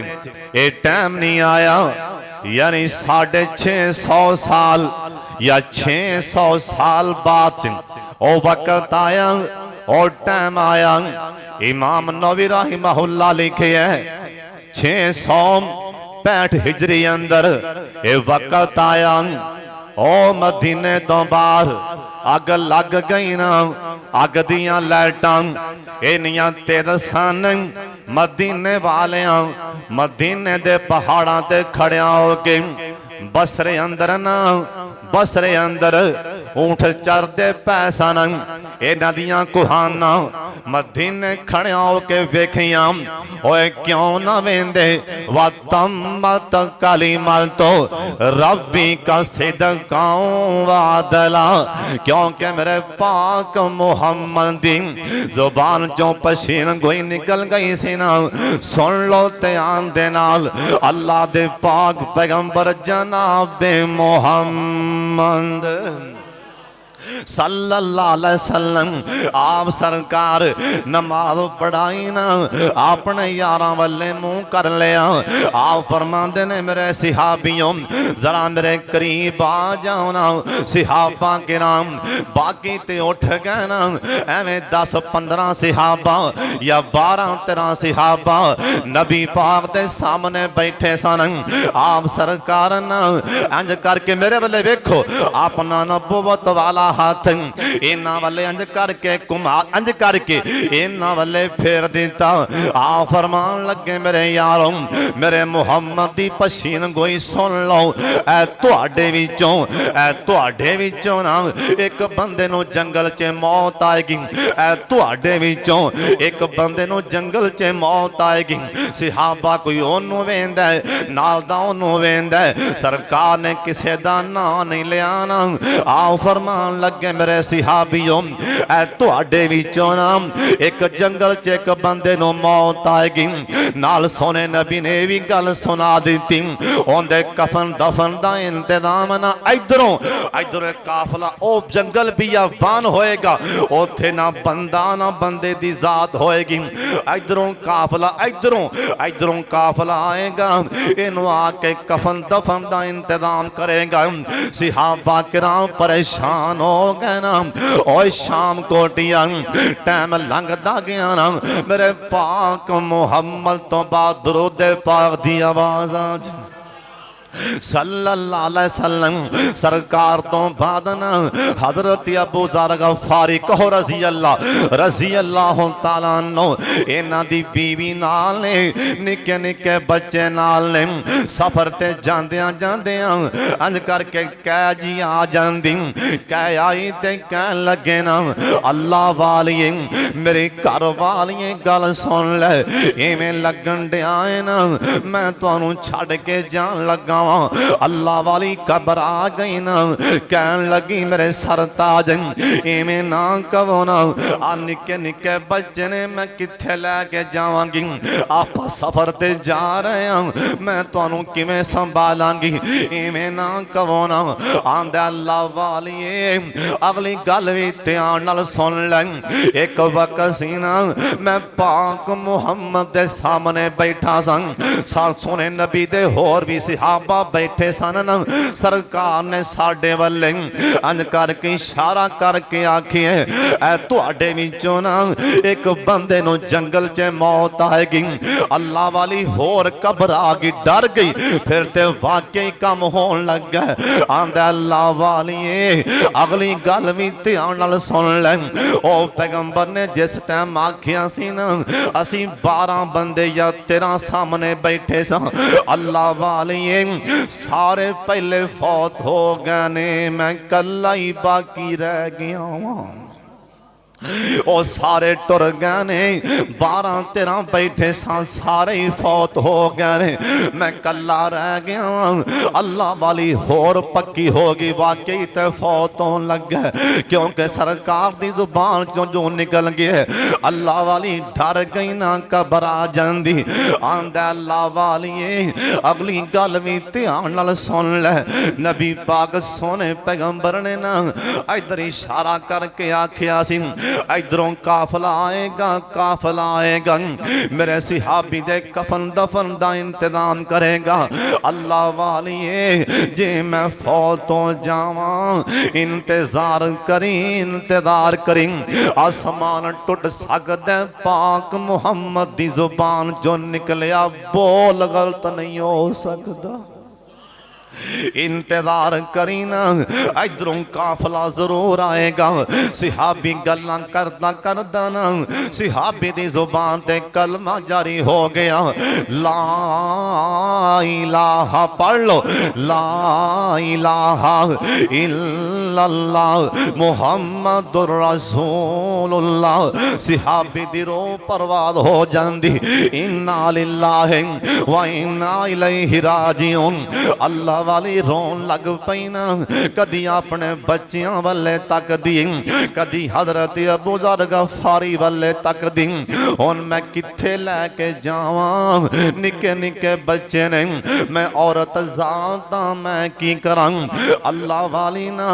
ये टाइम नहीं आया यानी 650 साल या 600 साल बाद ओ वक्त आया और टाइम आया इमाम नबवी रहमहुल्लाह लिखे है 665 हिजरी अंदर ये वक्त आया ओ मदीने तो बाहर अग लग गई ना अग दियां लाइटां इन्नियां तेज सन मदीने वालियां मदीने दे पहाड़ां ते खड़िया हो के बसरे अंदर ना बसरे अंदर ऊंट चरदे पै सन इन्हां दियां कुहाना मदीने खड़िया हो के वेखियां ओए क्यों ना वेंदे वा तम्मत कलिमत तो रब्बी का सिदका वादला क्योंकि मेरे पाक मुहम्मद दी जुबान चों पशीन गोई निकल गई सी ना सुन लो ध्यान दे नाल अल्लाह दे पाक पैगंबर जनाब मुहम्मद सल्लल्लाहु अलैहि वसल्लम आप सरकार नमाज पढ़ाई ना अपने यारां वाले मुंह कर लिया आप फरमाते ने मेरे सिहाबियों जरा मेरे करीब आ जाओ ना सिहाबा किराम बाकी ते उठ गए ना एवें 10-15 सिहाबा या 12-13 सिहाबा नबी पाक दे सामने बैठे सन आप सरकार ना इंज करके मेरे वाले वेखो अपना नबुवत वाला हाथ इन्हां वाले अंज करके घुमा अंज करके इन्हां वाले फेर दिता आ फरमान लगे मेरे यारों मेरे मुहम्मद दी पशीन गोई सुन लो तुहाडे विचों ना एक बंदे नूं जंगल च मौत आएगी तुहाडे विचों एक बंदे नूं जंगल च मौत आएगी सिहाबा कोई ओनू वेंदा नाल दा ओनू वेंदा सरकार ने किसे दा नां नहीं लिया ना आओ फरमान लगे मेरे सिहाबियों तुहाडे विचों ना एक जंगल च एक बंदे नूं मौत आएगी नाल सोने नबी ने भी गल सुना दी ओंदे कफन दफन दा इंतजाम ना इधरों काफला ओ जंगल बियाबान होएगा ओथे ना बंदा ना बंदे दी जात होएगी इधरों काफला आएगा इन्हों आके कफन दफन दा इंतजाम करेगा सिहाबा किराम परेशान हो गए ना और शाम कोटिया टाइम लंघदा गया ना मेरे पाक मुहम्मद तो बाद दरूद पाक दी आवाज आ सल्लल्लाहु अलैहि वसल्लम सरकार तो बाद ना हजरत अबू ज़र गफ़ारी कहो रज़ी अल्लाह तआला अन्हु इन्हां दी बीवी नाल ने निक्के निक्के बच्चे नाल ने सफर ते जांदियां जांदियां अंज करके कह जी आ जांदी कह आई ते कह लगे ना अल्लाह वालिए मेरे घर वालिए गल सुन ले इवें लगन दिया है ना मैं तुहानू छड़ के जान लगा अल्लाह वाली घबरा गई ना कहन लगी मेरे सरताज इवें ना कहो ना आ निक्के निक्के बच्चे ने मैं किथे लैके जावांगी आप सफर ते जा रहे हैं मैं तुहानू किवें संभालांगी इवें ना कहो ना आंदा अल्लाह वाली अगली गल भी ध्यान नाल सुन ले एक वक्त सी ना मैं पाक मुहम्मद दे सामने बैठा सन सोने नबी दे होर भी सहाबा बैठे सन ना सरकार ने साडे वल्ले अंज करके इशारा करके आखिए ऐ तुहाडे विचों ना एक बंदे नूं जंगल च मौत आएगी अल्लाह वाली होर घबरा गई डर गई फिर ते वाकई काम होन लग गया आंदा अल्लाह वाली अगली गल भी ध्यान नाल सुन ले ओ पैगंबर ने जिस टाइम आखिया सी ना असी 12 बंदे या 13 सामने बैठे सा अल्लाह वाली सारे पहले फौत हो गए ने मैं कल्ला ही बाकी रह गया वां ओ सारे टुर गए ने 12-13 बैठे सारे ही फौत हो गए ने मैं कल्ला रह गया अल्लाह वाली होर पक्की होगी वाकई ते फौत होने लग गए क्योंकि सरकार दी जुबान चों जो निकल गए अल्लाह वाली डर गई ना घबरा जांदी आंदा अल्लाह वाली अगली गल भी ध्यान नाल सुन ले नबी पाक सोने पैगंबर ने ना इधर इशारा करके आखिया सी इधरों काफिला आएगा मेरे सिहाबी दे कफन दफन दा इंतजाम करेगा अल्लाह वाली जे मैं फौत हो जावा इंतजार करी आसमान टुट सकदा पाक मुहम्मद दी जुबान जो निकलिया बोल गलत नहीं हो सकता इंतजार करी ना इधरों काफिला जरूर आएगा सिहाबी गल्लां करदा ना सिहाबी दी जुबान ते कलमा जारी हो गया ला इलाहा पढ़ लो ला इलाहा इल्लल्लाह मुहम्मदुर रसूलुल्लाह सिहाबी दी रो परवाद हो जांदी इन्ना लिल्लाहि व इन्ना इलैहि राजिऊन अल्लाह वाली रोन लग पई ना कदी अपने बच्चियां वाले तक दी कदी हजरत अबू ज़र गफ़ारी वाले तक दी हुन मैं किथे लैके जावां निके निके बच्चे ने मैं औरत ज़ात मैं की करां अल्लाह वाली ना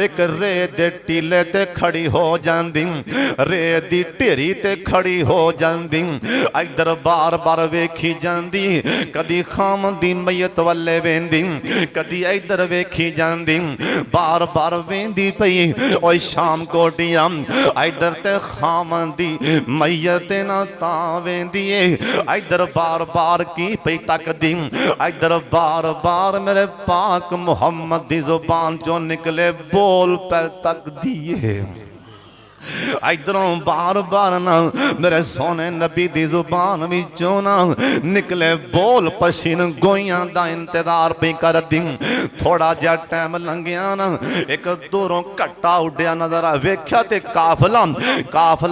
एक रेत दे टीले ते खड़ी हो जांदी रेत दी ढेरी ते खड़ी हो जांदी इधर बार बार वेखी जांदी कदी खाम दी मैयत वाले वेंदी कदी इधर वेखी जांदी बार बार वेंदी पई ओए शाम कोटियां इधर ते खाम दी मैयत ना ता वेंदी इधर बार बार की पई तकदी इधर बार बार मेरे पाक मुहम्मद दी जुबान जो निकले बोल पे तकदी इधरों बार बार ना मेरे सोने नबी दी जुबान विचों ना निकले बोल पशीन गोइयां दा इंतजार पे कर दी थोड़ा जा टाइम लंघिया ना एक दूरों घट्टा उड्या नजर आ वेख्या ते काफिला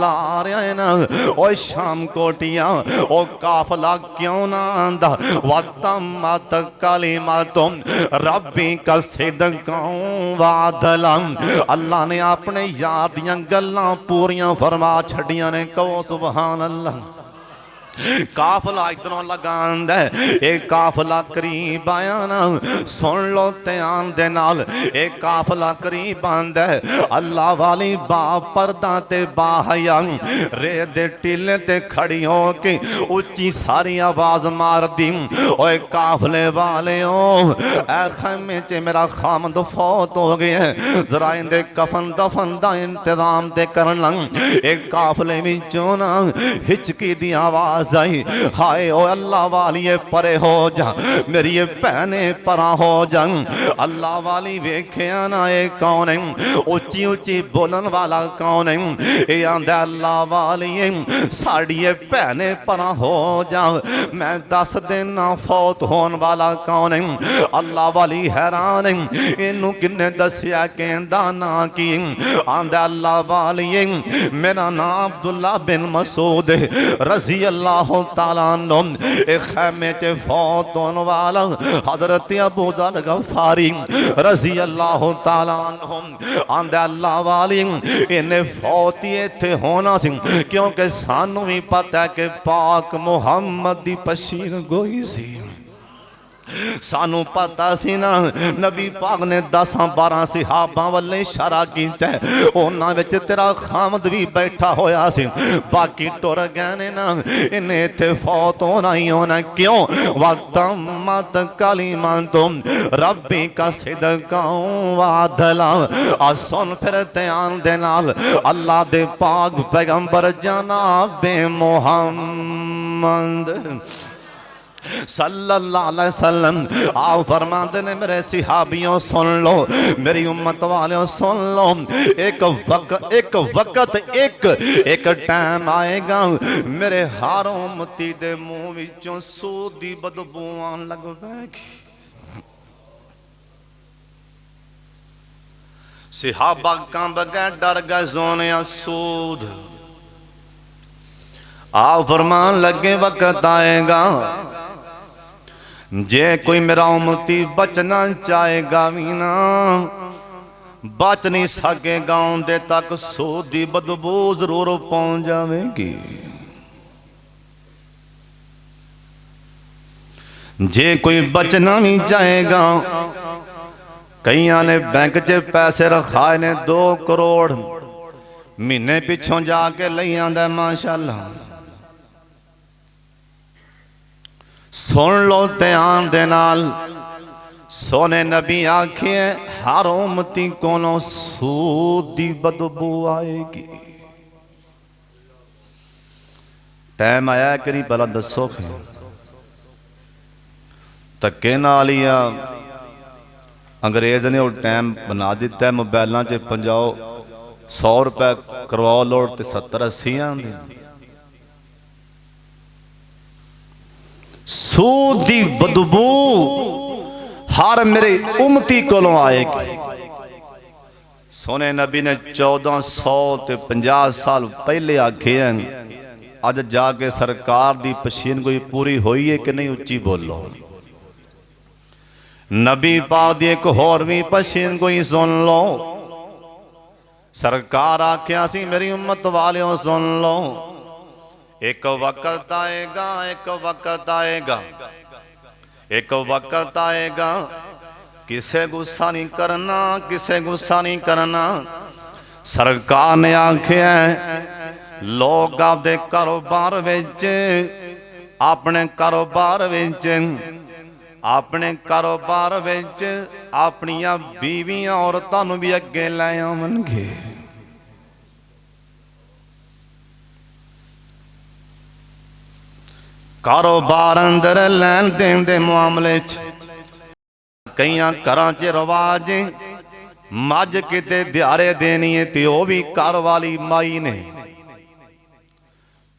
आ रहा है ना ओ शाम कोटियां ओ काफिला क्यों ना आंदा वतमत कलिमतुम रब्बी का सिदक़ों व अदलन अल्लाह ने अपने यार दियां गल्लां पूरियां फरमा छड़ियां ने कहो सुभान अल्लाह काफिला इधरों लगांदा एक काफिला करीब आया ना सुन लो ध्यान दे नाल एक काफिला करीब आंदा अल्लाह वाली बा पर्दा ते बाहया रे दे टीले ते खड़ी हो के उच्ची सारी आवाज मार दी ओए काफिले वालेओ ऐ खैमे च मेरा खामद फौत हो गया जरा इंदे कफन दफन दा इंतजाम ते करन लंग एक काफिले विचों ना हिचकी दी आवाज जाई, हाय ओ अल्लाह वाली परे हो जा, मेरी ये भैने परा हो जा। अल्लाह वाली वेख्या ना ये कौन है, उच्ची उच्ची बोलन वाला कौन है, ये आंदा अल्लाह वाली साड़ी ये भैने परा हो जा। मैं दस देना फौत होने वाला कौन है, अल्लाह वाली हैरान है, इनू किन्ने दसिया कहंदा ना की, आंदा अल्लाह वाली मेरा नाम अब्दुल्ला बिन मसूद रजी अल्लाह तआला अन्हु। एक खैमे च फौत होने वाला हजरत अबू ज़र गफारी रजी अल्लाह तआला अन्हु, आंदा अल्लाह वाली इन्हें फौत ही इत्थे होना सी, क्योंकि सानू भी पता है कि पाक मुहम्मद दी पशीर गोई सी। सानू पता सी ना नबी पाक ने 10-12 सहाबा वाले इशारा कीता, उन्हां विच तेरा खामद भी बैठा होया सी, बाकी टुर गए ने ना, इन्हें इत्थे फौत होना ही होना। क्यों? वतम्मत कलिमातुम रब्बी का सिदका व अदला। आ सुन फिर ध्यान दे नाल अल्लाह दे पाक पैगंबर जनाब मुहम्मद सल्लल्लाहु अलैहि वसल्लम आओ फरमाते ने, मेरे सिहाबियों सुन लो, मेरी उम्मत वालों सुन लो, एक वक्त एक टाइम आएगा, मेरे हर उम्मती दे मुंह विचों सूद दी बदबू आन लग पैगी। सिहाबा कंब गए, डर गए, सोने सूद। आओ फरमान लगे वक्त आएगा, जे कोई मेरा उम्मती बचना चाहेगा भी ना बच नहीं सकेगा, उनके तक सूद दी बदबू जरूर पहुंच जाएगी। जे कोई बचना भी चाहेगा, कई ने बैंक च पैसे रखाए ने 2 करोड़, महीने पिछों जाके ले आंदा माशाअल्लाह। सुन लो ध्यान दे नाल, सोने नबी आखे हर उम्मती कोनो सूद दी बदबू आएगी। टाइम आया कि नहीं भला दसो, धक्के नाल ही अंग्रेज ने वो टाइम बना दिता है, मोबाइलों च पंजाओ 100 रुपए करवाओ लोड ते 70-80 आंदे। सूद दी बदबू हर मेरे उम्मती कोलों आएगी। सोने नबी ने 1450 साल पहले आखे हैं, अज जाके सरकार दी पशीन कोई पूरी हुई है कि नहीं, उच्ची बोलो। नबी पाक दी एक होर भी पशीन कोई सुन लो। सरकार आख्या सी मेरी उम्मत वालियों सुन लो, एक वक्त आएगा, एक वक्त आएगा, एक वक्त आएगा, किसे गुस्सा नहीं करना, किसे गुस्सा नहीं करना। सरकार ने आख्या लोग आपदे कारोबार विच, अपने कारोबार विच, अपने कारोबार विच अपनियां बीवियां औरतां नूं भी अगे लै आवणगे। कारोबार अंदर लैन देन दे मामले कई घर च रवाज, मज किते दिहारे देनी है तो वह भी घर वाली माई ने,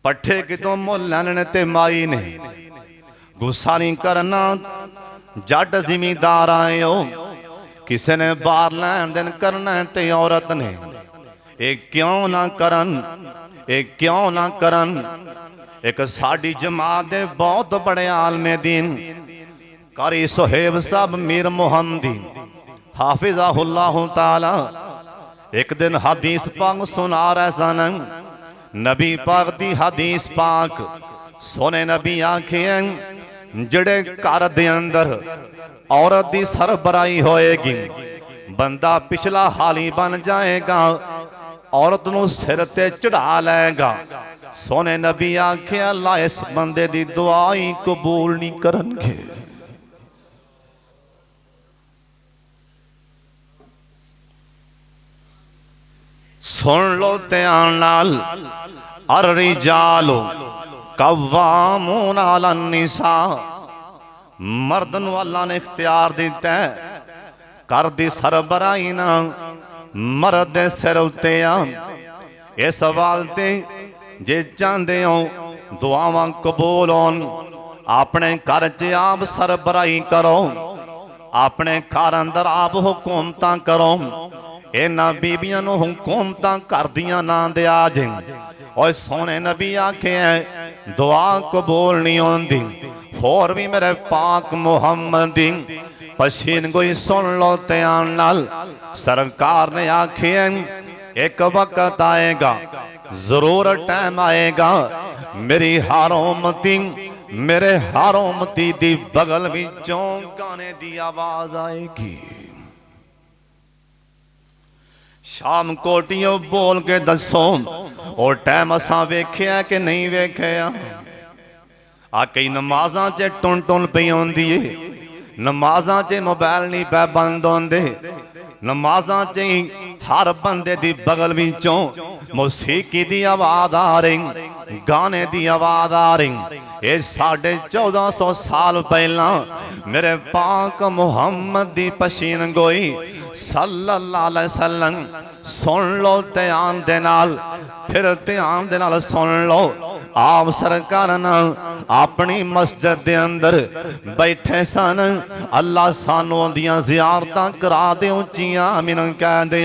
पट्ठे कितों मुल लैने ते माई ने। गुस्सा नहीं करना, जट जिमीदार आए हो, किसी ने बाहर लैन देन करना ते औरत ने। एक क्यों ना करन, एक क्यों ना करन। एक साड़ी जमात दे बहुत बड़े आलमे दीन कारी सोहेब साहब मीर मुहम्मदी हाफिज़हुल्लाह ताला एक दिन हदीस पाक सुना रहे सन। नबी पाक दी हदीस पाक सोने नबी आखे जड़े घर दे अंदर औरत दी सरबराही होएगी, बंदा पिछला हाली बन जाएगा, औरत नूं सिर ते चढ़ा लेगा। सोने नबी आखे अल्लाह इस बंदे दी दुआ ही कबूल नहीं करनगे। सुन लो ध्यान नाल, अर रिजालो कव्वामून अलन निसा, मर्द नूं अल्लाह ने इख्तियार दिता है, कर दी सरबराही ना मर्द दे सिर उत्ते आ। इस सवाल ते जे चाहते हो दुआवां कबूल होन, अपने घर च आप सरबराही करो, अपने घर अंदर आप हुकूमतां करो। इन्हां बीबियां नूं हुकूमतां घर दियां ना दिया जे। और सोने नबी आखे दुआ कबूल नहीं होंदी। होर भी मेरे पाक मुहम्मद दी पशीन गोई सुन लो ध्यान नाल। सरकार ने आखे एक वक्त आएगा, जरूर टाइम आएगा, मेरी हर उम्मती मेरे हर उम्मती दी बगल विचों गाने दी आवाज आएगी। शाम कोटियों बोल के दसो और टाइम असा वेख्या कि नहीं वेख्या। आ कई नमाजा च टुन टुन पई आउंदी है, नमाजा च मोबाइल नहीं पै बंद होंदे, नमाजा च ही हर बंदे दी बगल विचों मौसीकी दी आवाज आ रही, गाने दी आवाज आ रही। ये 1450 साल पहला मेरे पाक मुहम्मद दी पशीन गोई सल्लल्लाहु अलैहि वसल्लम। सुन लो ध्यान दे नाल, फिर ध्यान दे नाल सुन लो। आप सरकार ना अपनी मस्जिद दे अंदर बैठे सन। अल्लाह सानू दियां ज़ियारतां करा दे, उच्चियां आमीन कह दे।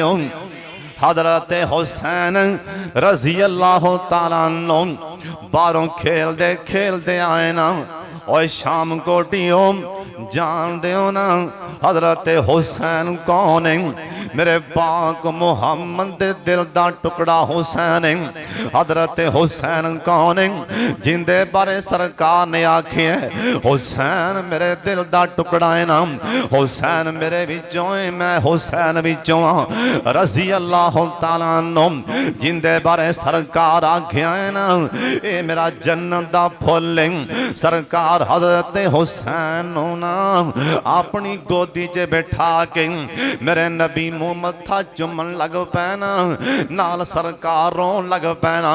हजरत हुसैन रजी अल्लाह तआला अन्हु बारों खेलते आए ना। और शाम कोटियो जान दे ना हजरत हुसैन कौन है? मेरे पाक मुहम्मद दिल दा टुकड़ा हुसैन है। हजरत हुसैन कौन है? जिंदे बारे सरकार ने आखे हुसैन मेरे दिल दा टुकड़ा है ना, हुसैन मेरे विचों है, मैं हुसैन विचों हाँ। रजी अल्लाह तआला अन्हु जिंदे बारे सरकार आख्या है ना, ये मेरा जन्नत दा फुल है। सरकार हजरत हुसैन ना अपनी गोदी च बैठा के मेरे नबी मुंह मत्था चुमन लग पैना, नाल सरकार रोन लग पैना।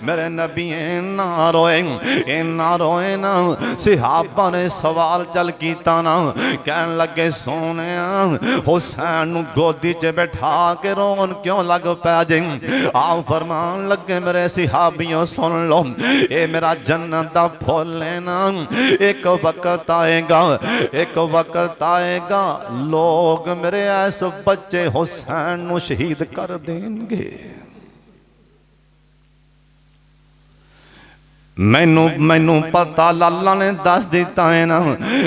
मेरे नबी ना रोए ना। सिहाबा ने सवाल चल कीता ना, कहन लगे सोने हुसैन गोदी च बैठा के रोन क्यों लग पै जे? आओ फरमान लगे मेरे सिहाबियों सुन लो, ये मेरा जन्नत दा फुल है ना। एक वक्त आएगा, एक वक्त आएगा लोग मेरे ऐसे बच्चे हुसैन नू शहीद कर देंगे। मैनू पता लाला ने दस दिता है ना।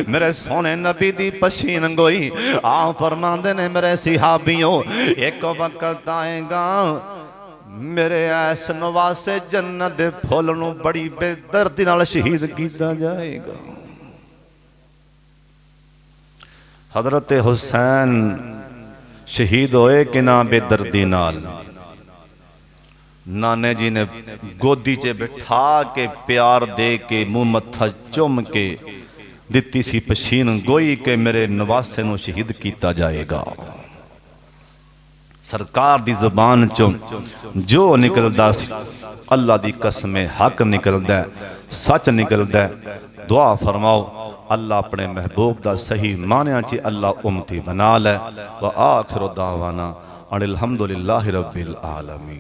मेरे सोने नबी दी पशीन गोई आ फरमांदे ने मेरे सिहाबियों, एक वक्त आएगा मेरे ऐस नवासे जन्नत दे फुल नू बड़ी बेदर्दी नाल शहीद किया जाएगा। हजरत हुसैन शहीद होए कि ना बेदर्दी नाल? नाने जी ने गोदी च बिठा के प्यार दे के मुंह मत्था चुम के दिती सी पशीन गोई के मेरे नवासे नू शहीद किया जाएगा। सरकार दी जुबान चो जो निकलदा सी अल्लाह दी कसम हक निकलदा, सच निकलदा। दुआ फरमाओ अल्लाह अपने महबूब दा सही मानिया च अल्लाह उम्मती बना ले। व आखिर दावाना अनिल हम्दुलिल्लाहि रब्बिल आलमीन।